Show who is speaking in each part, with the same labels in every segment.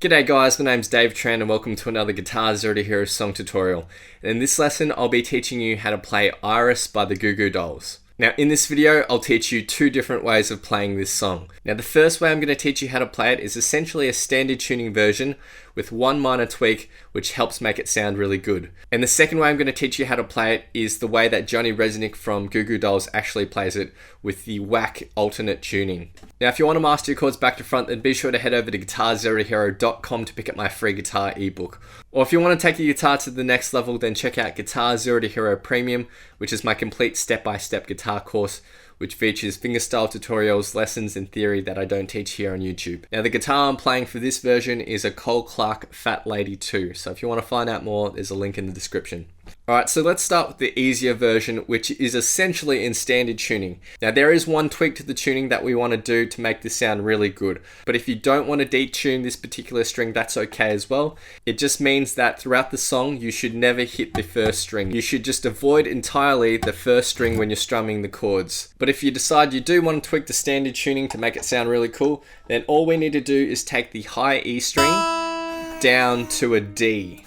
Speaker 1: G'day guys, my name's Dave Tran and welcome to another Guitar Zero to Hero song tutorial. And in this lesson, I'll be teaching you how to play Iris by the Goo Goo Dolls. Now in this video, I'll teach you two different ways of playing this song. Now the first way I'm going to teach you how to play it is essentially a standard tuning version with one minor tweak which helps make it sound really good. And the second way I'm going to teach you how to play it is the way that Johnny Rzeznik from Goo Goo Dolls actually plays it with the whack alternate tuning. Now if you want to master your chords back to front, then be sure to head over to guitarzerotohero.com to pick up my free guitar ebook. Or if you want to take your guitar to the next level, then check out Guitar Zero to Hero Premium, which is my complete step-by-step guitar course, which features fingerstyle tutorials, lessons, and theory that I don't teach here on YouTube. Now the guitar I'm playing for this version is a Cole Clark Fat Lady 2, so if you want to find out more, there's a link in the description. Alright, so let's start with the easier version, which is essentially in standard tuning. Now there is one tweak to the tuning that we want to do to make this sound really good, but if you don't want to detune this particular string, that's okay as well. It just means that throughout the song, you should never hit the first string. You should just avoid entirely the first string when you're strumming the chords. But if you decide you do want to tweak the standard tuning to make it sound really cool, then all we need to do is take the high E string down to a D.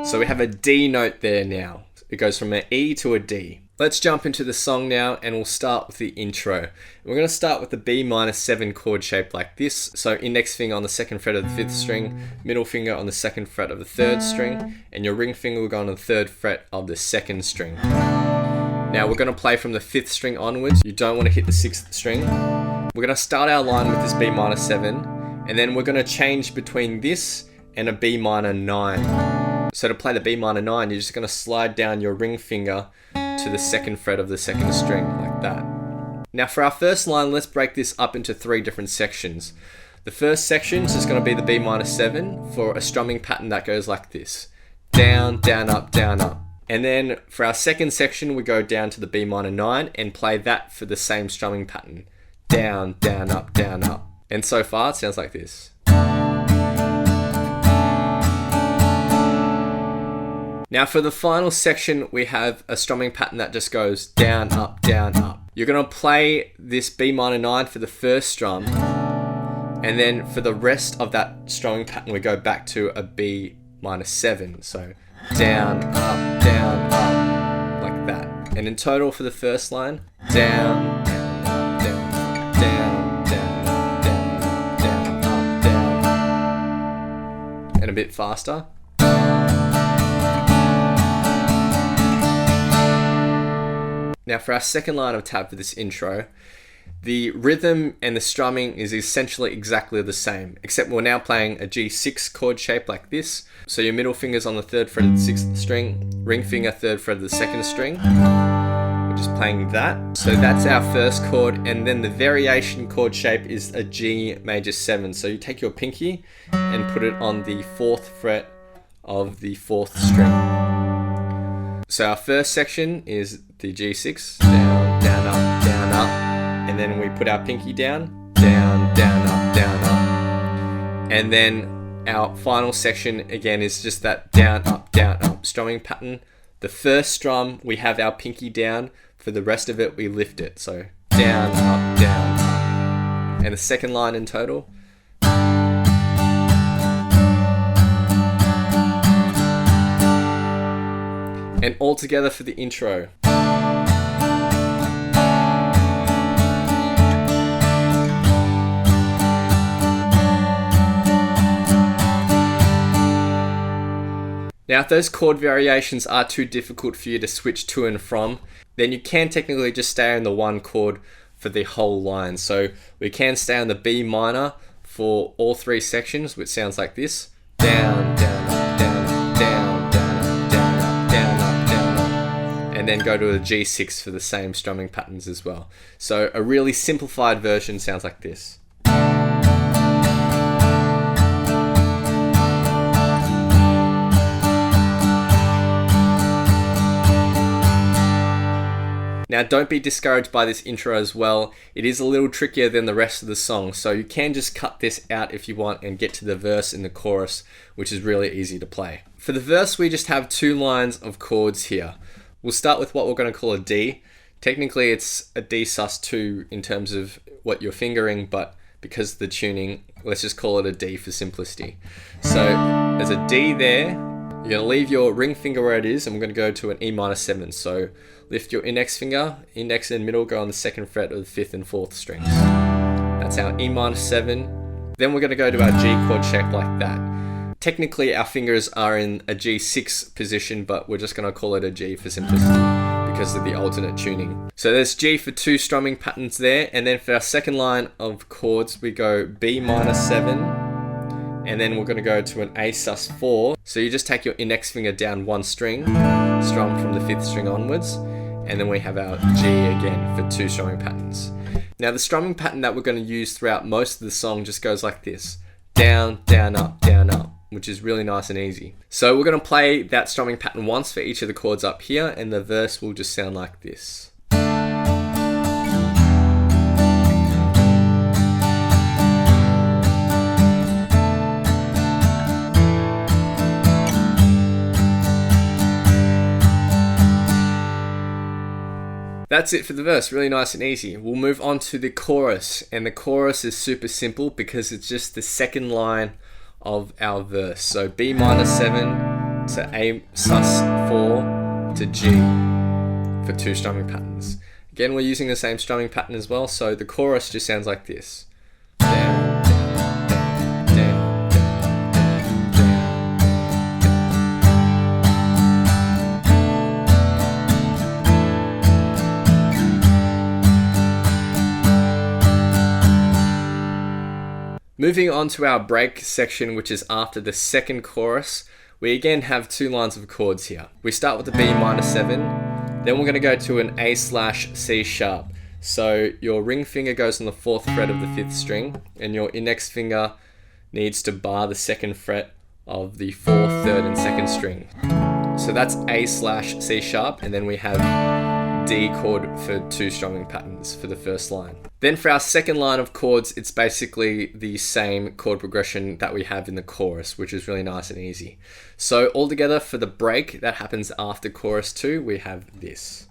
Speaker 1: So we have a D note there now. It goes from an E to a D. Let's jump into the song now and we'll start with the intro. We're going to start with the B-7 chord shape like this. So index finger on the 2nd fret of the 5th string, middle finger on the 2nd fret of the 3rd string, and your ring finger will go on the 3rd fret of the 2nd string. Now we're going to play from the 5th string onwards. You don't want to hit the 6th string. We're going to start our line with this B-7, and then we're going to change between this and a B-9. So to play the B-9, you're just going to slide down your ring finger to the 2nd fret of the 2nd string, like that. Now for our first line, let's break this up into 3 different sections. The first section is just going to be the B-7 for a strumming pattern that goes like this. Down, down, up, down, up. And then for our second section, we go down to the B-9 and play that for the same strumming pattern. Down, down, up, down, up. And so far it sounds like this. Now for the final section, we have a strumming pattern that just goes down, up, down, up. You're going to play this B-9 for the first strum, and then for the rest of that strumming pattern, we go back to a B-7. So down, up, like that. And in total for the first line, down, down, up, down, down, down, up, down, down, up, down. And a bit faster. Now for our second line of tab for this intro, the rhythm and the strumming is essentially exactly the same, except we're now playing a G6 chord shape like this. So your middle finger's on the 3rd fret of the 6th string, ring finger 3rd fret of the 2nd string. We're just playing that. So that's our first chord, and then the variation chord shape is a G major 7. So you take your pinky and put it on the 4th fret of the 4th string. So our first section is the G6, down, down, up, down, up, and then we put our pinky down, down, down, up, down, up. And then our final section again is just that down, up strumming pattern. The first strum, we have our pinky down. For the rest of it, we lift it. So down, up, down, up. And the second line in total. And all together for the intro. Now if those chord variations are too difficult for you to switch to and from, then you can technically just stay on the one chord for the whole line. So we can stay on the B minor for all 3 sections, which sounds like this. Down, down, up, down, up, down, down, up, down, up, down, up, down, up. And then go to a G6 for the same strumming patterns as well. So a really simplified version sounds like this. Now don't be discouraged by this intro as well. It is a little trickier than the rest of the song, so you can just cut this out if you want and get to the verse in the chorus, which is really easy to play. For the verse, we just have 2 lines of chords here. We'll start with what we're going to call a D. Technically it's a D sus2 in terms of what you're fingering, but because of the tuning, let's just call it a D for simplicity. So there's a D there. You're going to leave your ring finger where it is, and we're going to go to an E minor 7. So lift your index finger, index and middle go on the 2nd fret of the 5th and 4th strings. That's our E minor 7. Then we're going to go to our G chord shape like that. Technically our fingers are in a G6 position, but we're just going to call it a G for simplicity because of the alternate tuning. So there's G for 2 strumming patterns there, and then for our second line of chords we go B minor 7, and then we're going to go to an A sus4. So you just take your index finger down 1 string, strum from the 5th string onwards, and then we have our G again for 2 strumming patterns. Now the strumming pattern that we're going to use throughout most of the song just goes like this: down, down, up, which is really nice and easy. So we're going to play that strumming pattern once for each of the chords up here, and the verse will just sound like this. That's it for the verse, really nice and easy. We'll move on to the chorus, and the chorus is super simple because it's just the second line of our verse. So B minor 7 to A sus4 to G for 2 strumming patterns. Again, we're using the same strumming pattern as well, so the chorus just sounds like this. Down, down, down, down, down, down. Moving on to our break section, which is after the second chorus, we again have 2 lines of chords here. We start with the B minor 7, then we're going to go to an A/C sharp. So your ring finger goes on the 4th fret of the 5th string, and your index finger needs to bar the 2nd fret of the 4th, 3rd and 2nd string. So that's A/C sharp, and then we have D chord for 2 strumming patterns for the first line. Then for our second line of chords, it's basically the same chord progression that we have in the chorus, which is really nice and easy. So altogether for the break that happens after chorus 2, we have this.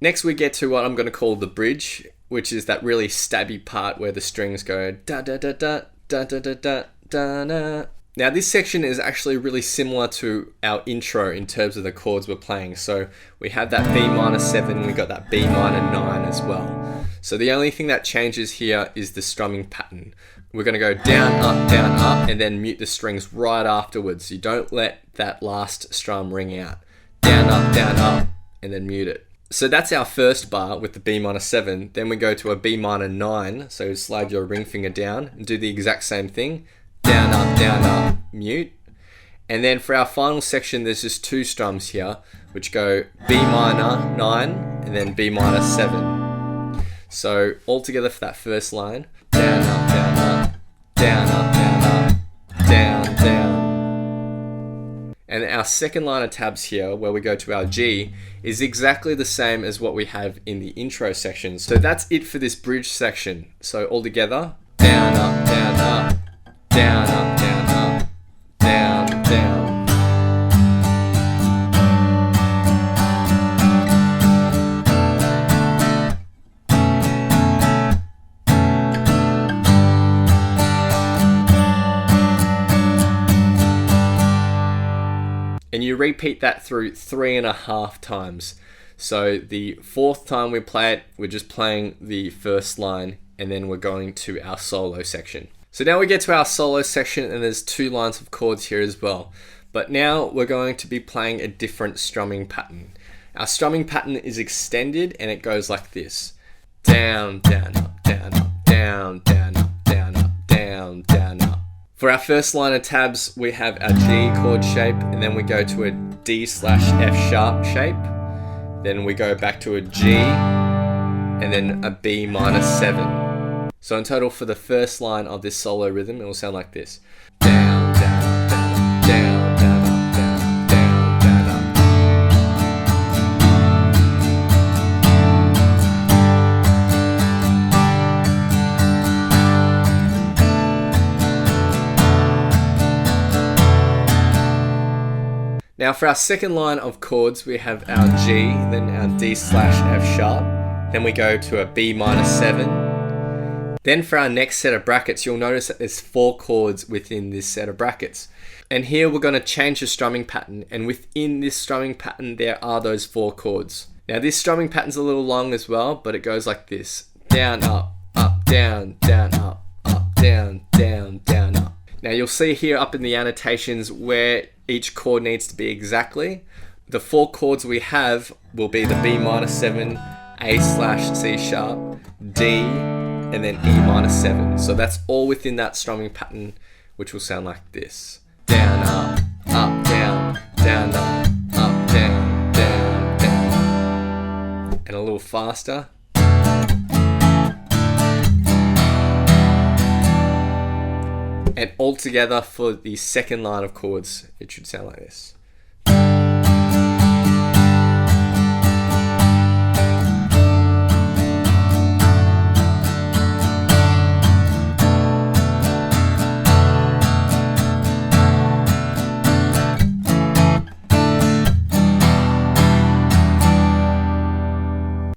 Speaker 1: Next we get to what I'm going to call the bridge, which is that really stabby part where the strings go da da da da da da da da da da. Now this section is actually really similar to our intro in terms of the chords we're playing. So we have that B minor 7, we got that B minor 9 as well. So the only thing that changes here is the strumming pattern. We're going to go down, up, and then mute the strings right afterwards. You don't let that last strum ring out. Down, up, and then mute it. So that's our first bar with the B minor 7. Then we go to a B minor 9. So slide your ring finger down and do the exact same thing. Down, up, mute. And then for our final section, there's just 2 strums here, which go B minor 9 and then B minor 7. So all together for that first line, down, up, down, up, down, down. And our second line of tabs here, where we go to our G, is exactly the same as what we have in the intro section. So that's it for this bridge section. So all together, down, up, down, up, down, up, down, up, down, down. And you repeat that through 3.5 times. So the 4th time we play it, we're just playing the first line, and then we're going to our solo section. So now we get to our solo section, and there's 2 lines of chords here as well. But now we're going to be playing a different strumming pattern. Our strumming pattern is extended, and it goes like this. Down, down, up, down, up, down, down, up, down, up, down, down, up. For our first line of tabs, we have our G chord shape, and then we go to a D/F sharp shape. Then we go back to a G, and then a B minor 7. So in total for the first line of this solo rhythm, it will sound like this. Down, down, down, down, down, up, down, down, down, up. Now for our second line of chords, we have our G, then our D/F sharp, then we go to a B minor 7. Then for our next set of brackets, you'll notice that there's 4 chords within this set of brackets. And here we're going to change the strumming pattern, and within this strumming pattern there are those 4 chords. Now this strumming pattern's a little long as well, but it goes like this. Down, up, down, up, down, down, up. Now you'll see here up in the annotations where each chord needs to be exactly. The 4 chords we have will be the B minor 7, A/C sharp, D, and then E minor 7. So that's all within that strumming pattern, which will sound like this. Down, up, down, up, down, down. And a little faster. And all together for the second line of chords, it should sound like this.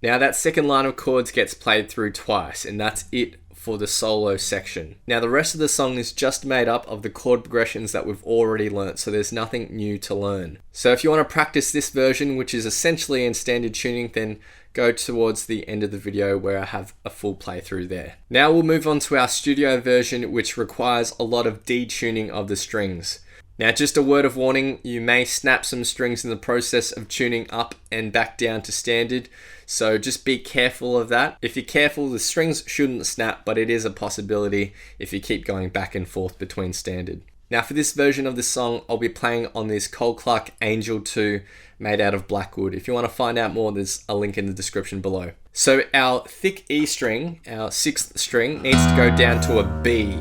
Speaker 1: Now that second line of chords gets played through twice, and that's it for the solo section. Now the rest of the song is just made up of the chord progressions that we've already learnt, so there's nothing new to learn. So if you want to practice this version, which is essentially in standard tuning, then go towards the end of the video where I have a full playthrough there. Now we'll move on to our studio version, which requires a lot of detuning of the strings. Now just a word of warning, you may snap some strings in the process of tuning up and back down to standard, so just be careful of that. If you're careful, the strings shouldn't snap, but it is a possibility if you keep going back and forth between standard. Now for this version of the song, I'll be playing on this Cole Clark Angel 2 made out of Blackwood. If you want to find out more, there's a link in the description below. So our thick E string, our 6th string, needs to go down to a B,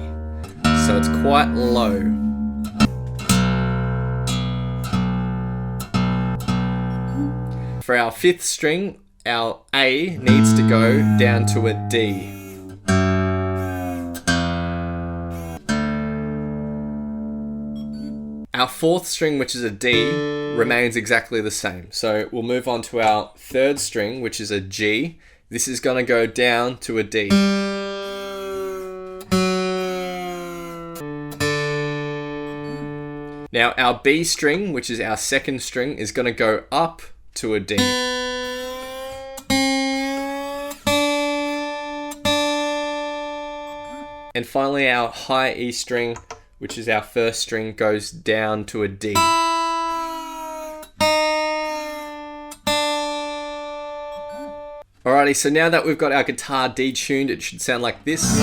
Speaker 1: so it's quite low. For our 5th string, our A needs to go down to a D. Our 4th string, which is a D, remains exactly the same. So we'll move on to our 3rd string, which is a G. This is going to go down to a D. Now our B string, which is our 2nd string, is going to go up to a D. And finally our high E string, which is our 1st string, goes down to a D. Alrighty, so now that we've got our guitar detuned, it should sound like this.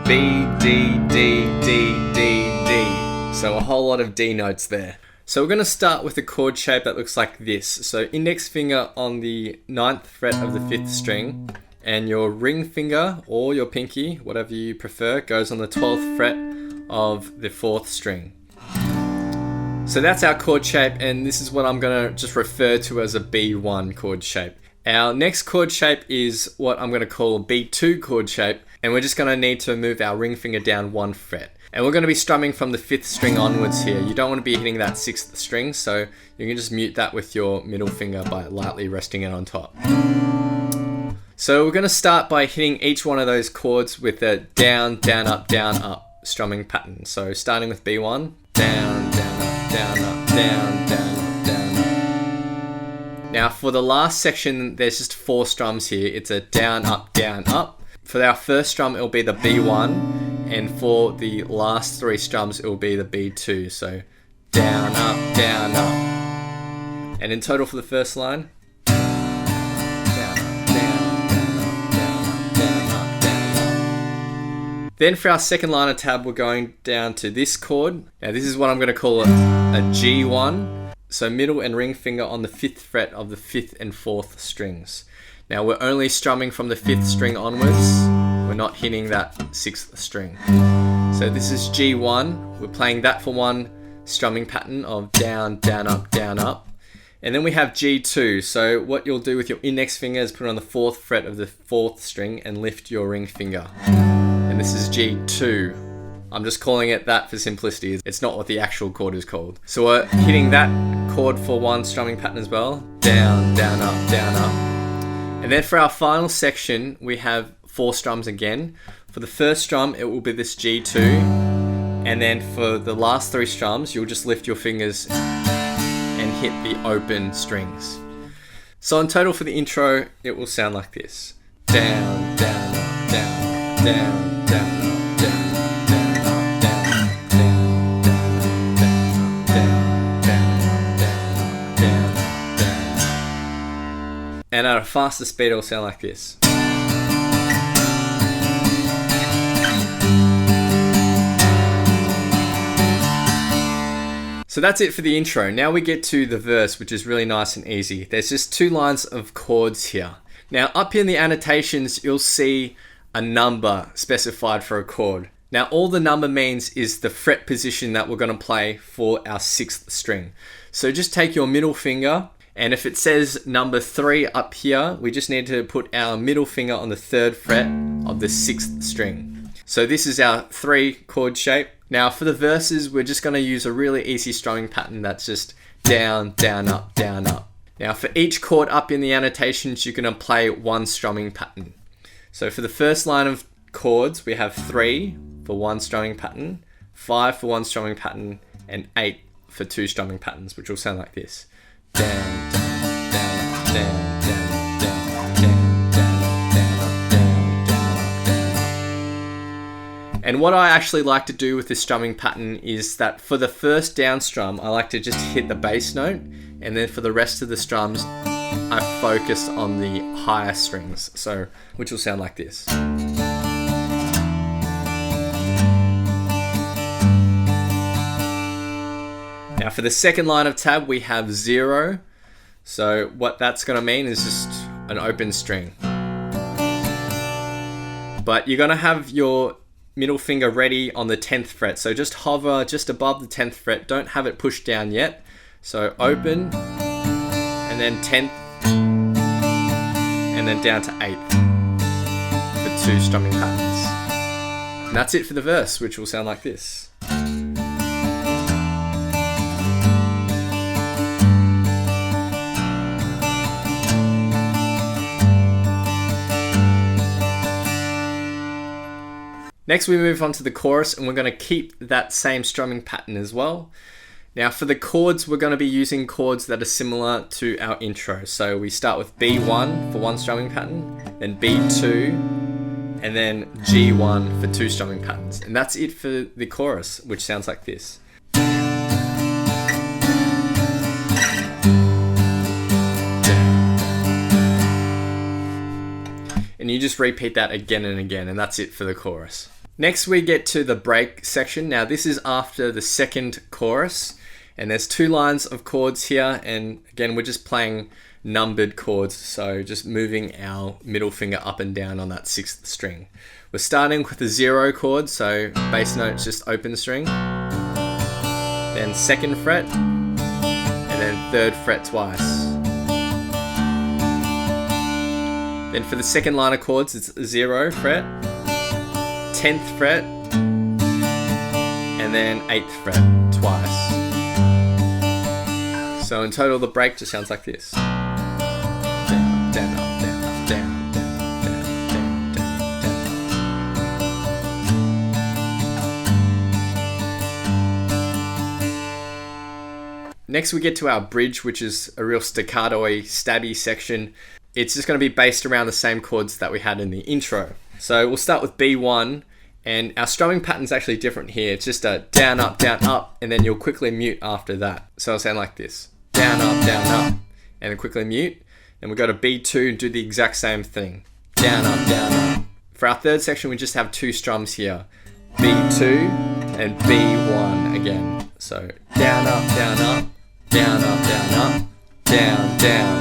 Speaker 1: B, D, D, D, D, D. So a whole lot of D notes there. So we're going to start with a chord shape that looks like this. So index finger on the 9th fret of the 5th string, and your ring finger or your pinky, whatever you prefer, goes on the 12th fret of the 4th string. So that's our chord shape, and this is what I'm going to just refer to as a B1 chord shape. Our next chord shape is what I'm going to call a B2 chord shape, and we're just going to need to move our ring finger down 1 fret. And we're going to be strumming from the 5th string onwards here. You don't want to be hitting that 6th string, so you can just mute that with your middle finger by lightly resting it on top. So we're going to start by hitting each one of those chords with a down, down, up strumming pattern. So starting with B1, down, down, up, down, up, down, down, up, down, up. Now for the last section, there's just 4 strums here. It's a down, up, down, up. For our first strum, it'll be the B1. And for the last 3 strums, it will be the B2. So down, up, down, up. And in total for the first line, down, up, down, down, up, down, up, down, up, down, up. Then for our second line of tab, we're going down to this chord. Now this is what I'm going to call a G1. So middle and ring finger on the 5th fret of the 5th and 4th strings. Now we're only strumming from the 5th string onwards. We're not hitting that 6th string. So this is G1. We're playing that for 1 strumming pattern of down, down, up, down, up. And then we have G2. So what you'll do with your index finger is put it on the 4th fret of the 4th string and lift your ring finger. And this is G2. I'm just calling it that for simplicity. It's not what the actual chord is called. So we're hitting that chord for one strumming pattern as well. Down, down, up, down, up. And then for our final section, we have 4 strums again. For the first strum, it will be this G2. And then for the last 3 strums, you'll just lift your fingers and hit the open strings. So in total for the intro, it will sound like this. Down, down, up, down, down, down, up, down, down, up, down, down, down, down, down, down, down. And at a faster speed, it will sound like this. So that's it for the intro. Now we get to the verse, which is really nice and easy. There's just 2 lines of chords here. Now up here in the annotations, you'll see a number specified for a chord. Now all the number means is the fret position that we're going to play for our 6th string. So just take your middle finger, and if it says number 3 up here, we just need to put our middle finger on the 3rd fret of the 6th string. So this is our 3 chord shape. Now for the verses, we're just going to use a really easy strumming pattern that's just down, down, up, down, up. Now for each chord up in the annotations, you're going to play 1 strumming pattern. So for the first line of chords, we have 3 for 1 strumming pattern, 5 for 1 strumming pattern, and 8 for 2 strumming patterns, which will sound like this. Down, down, down, down, down. And what I actually like to do with this strumming pattern is that for the first down strum, I like to just hit the bass note, and then for the rest of the strums, I focus on the higher strings, so which will sound like this. Now for the second line of tab, we have 0. So what that's going to mean is just an open string. But you're going to have your middle finger ready on the 10th fret. So just hover just above the 10th fret. Don't have it pushed down yet. So open, and then 10th, and then down to 8th for 2 strumming patterns. And that's it for the verse, which will sound like this. Next we move on to the chorus, and we're going to keep that same strumming pattern as well. Now for the chords, we're going to be using chords that are similar to our intro. So we start with B1 for 1 strumming pattern, then B2, and then G1 for 2 strumming patterns. And that's it for the chorus, which sounds like this. And you just repeat that again and again, and that's it for the chorus. Next we get to the break section. Now this is after the second chorus, and there's 2 lines of chords here, and again we're just playing numbered chords, so just moving our middle finger up and down on that 6th string. We're starting with a 0 chord, so bass note's just open string, then 2nd fret, and then 3rd fret twice. Then for the second line of chords, it's 0 fret, 10th fret, and then 8th fret twice. So in total, the break just sounds like this. Down, down, up, down, up, down, down, down, down, down, down. Next we get to our bridge, which is a real staccato-y, stabby section. It's just going to be based around the same chords that we had in the intro. So we'll start with B1, and our strumming pattern's actually different here. It's just a down, up, and then you'll quickly mute after that. So it'll sound like this. Down, up, and then quickly mute. And we go to B2 and do the exact same thing. Down, up, up. For our third section, we just have 2 strums here. B2 and B1 again. So down, up, down, up, down, up, down, down.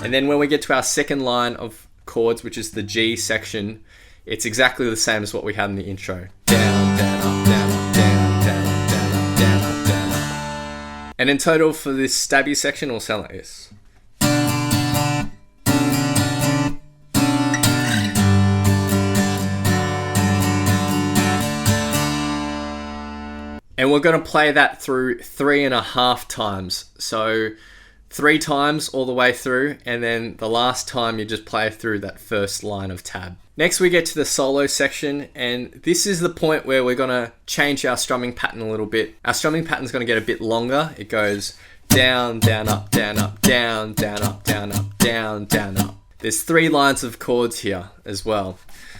Speaker 1: And then when we get to our second line of chords, which is the G section, it's exactly the same as what we had in the intro. Down, down, up, down, up, down, down, up, down, up, down, up, down, up. And in total for this stabby section, it will sound like this. And we're going to play that through 3.5 times. So 3 times all the way through, and then the last time you just play through that first line of tab. Next we get to the solo section, and this is the point where we're going to change our strumming pattern a little bit. Our strumming pattern is going to get a bit longer. It goes down, down, up, down, up, down, down, up, down, up, down, down, up. There's 3 lines of chords here as well.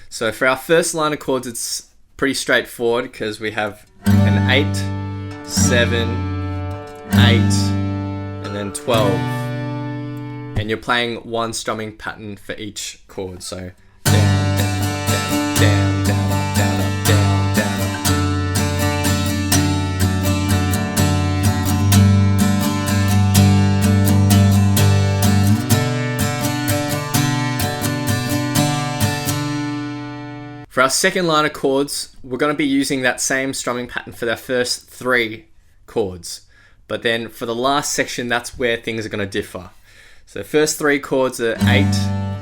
Speaker 1: So for our first line of chords, it's pretty straightforward because we have an 8, 7, 8, and then 12. And you're playing one strumming pattern for each chord. So down, down, down, down, up, down, up, down, down, up. For our second line of chords, we're going to be using that same strumming pattern for the first 3 chords. But then for the last section, that's where things are going to differ. So the first 3 chords are 8,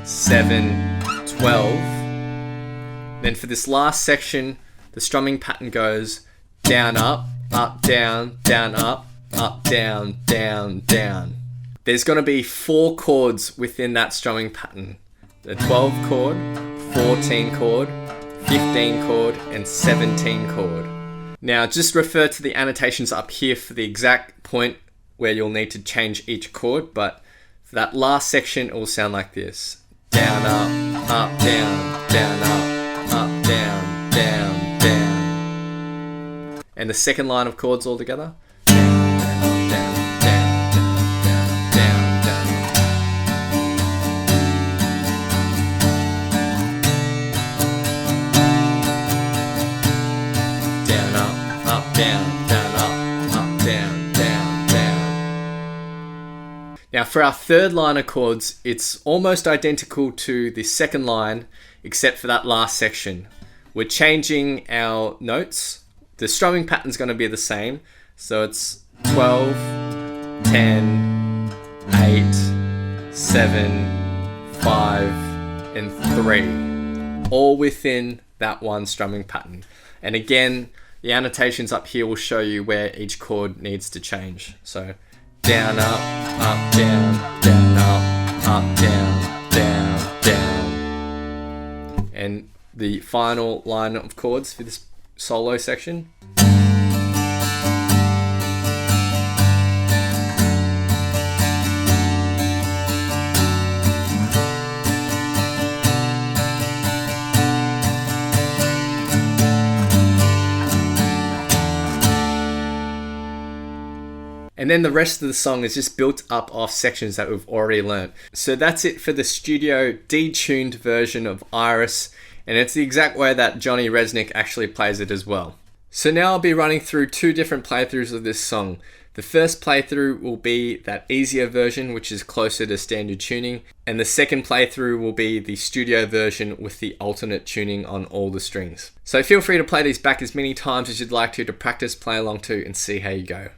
Speaker 1: 7, 12. Then for this last section, the strumming pattern goes down, up, down, up, down, down, down. There's going to be 4 chords within that strumming pattern. The 12 chord, 14 chord, 15 chord, and 17 chord. Now just refer to the annotations up here for the exact point where you'll need to change each chord, but for that last section it will sound like this. Down, up, down, down, up, down, down, down. And the second line of chords all together. Now for our third line of chords, it's almost identical to the second line, except for that last section. We're changing our notes. The strumming pattern is going to be the same. So it's 12, 10, 8, 7, 5, and 3. All within that one strumming pattern. And again, the annotations up here will show you where each chord needs to change. So down, up, down, up, down, down, down. And the final line of chords for this solo section. And then the rest of the song is just built up off sections that we've already learnt. So that's it for the studio detuned version of Iris, and it's the exact way that Johnny Rzeznik actually plays it as well. So now I'll be running through 2 different playthroughs of this song. The first playthrough will be that easier version, which is closer to standard tuning, and the second playthrough will be the studio version with the alternate tuning on all the strings. So feel free to play these back as many times as you'd like to practice, play along to, and see how you go.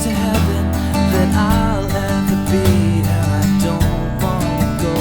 Speaker 2: To heaven that I'll ever be, and I don't want to go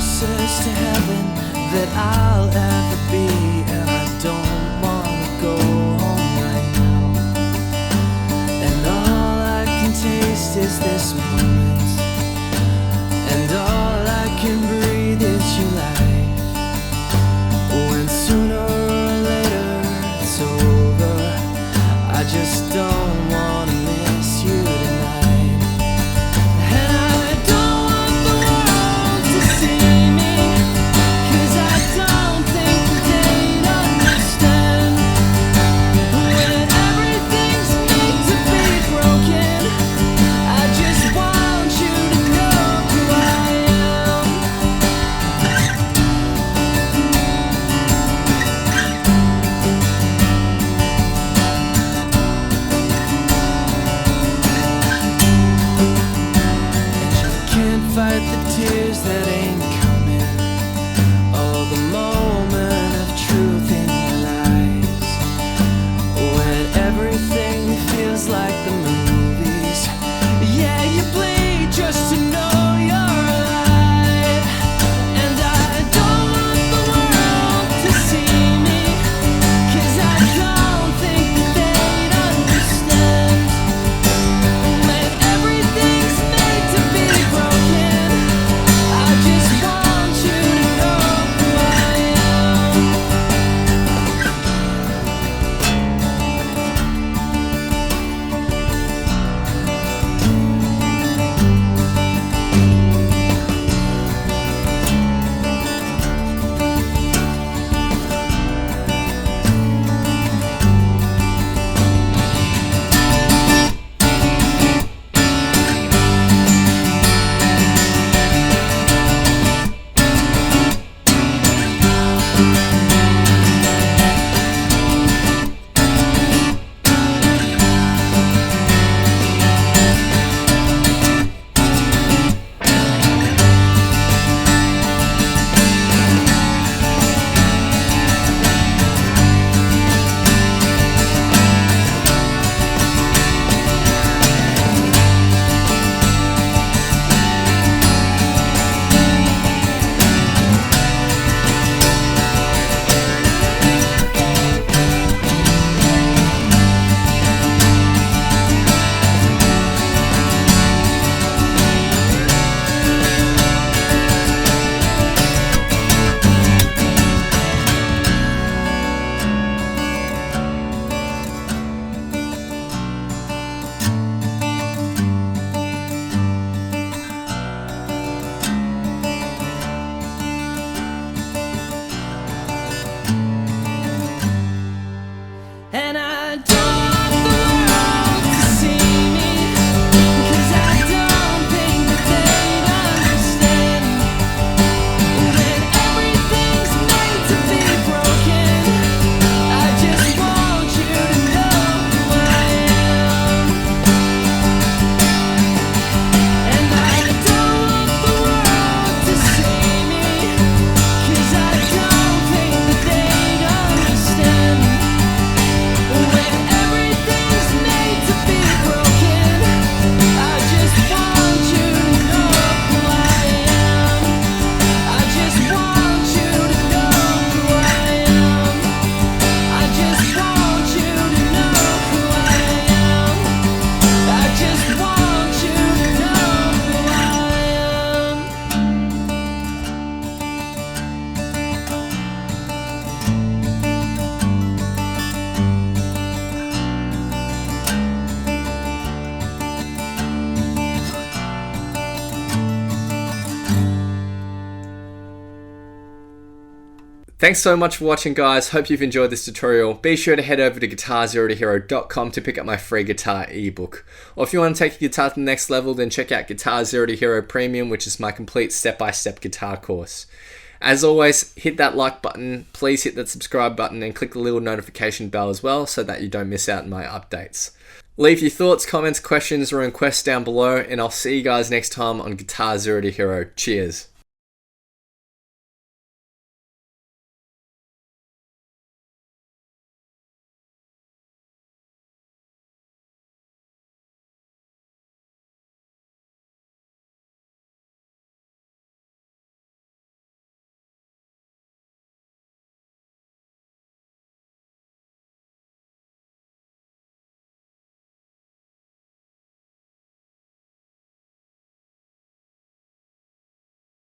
Speaker 2: closest to heaven that I'll ever be, and I don't wanna go home right now. And all I can taste is this moment, and all I can breathe is your life. When sooner or later it's over, I just don't wanna miss you tonight. And I don't want the world to see me, 'cause I don't think that they'd understand. When everything's made to be broken, I just want you to know who I am. Can't fight the tears that ain't coming. Oh, the moment of truth in your eyes, when everything feels like the movies. Yeah, you bleed just to know you're alive. And I don't want the world to see me, 'cause I don't think that they'd understand. When everything's made to be broken, I just want you to know who I am. And I don't want the world to see me, 'cause I don't think that they'd understand. When everything's made to be broken, I just want you to know who I am. And I don't want the world to see me, 'cause I don't think that they'd understand. When everything's made to be broken, I just want you to know who I am. I just want you to know who I am. I just want you to know who I am. I just want you to know who I am.
Speaker 1: Thanks so much for watching, guys. Hope you've enjoyed this tutorial. Be sure to head over to guitarzero2hero.com to pick up my free guitar ebook. Or if you want to take your guitar to the next level, then check out Guitar Zero to Hero Premium, which is my complete step-by-step guitar course. As always, hit that like button, please hit that subscribe button, and click the little notification bell as well so that you don't miss out on my updates. Leave your thoughts, comments, questions, or requests down below, and I'll see you guys next time on Guitar Zero to Hero. Cheers.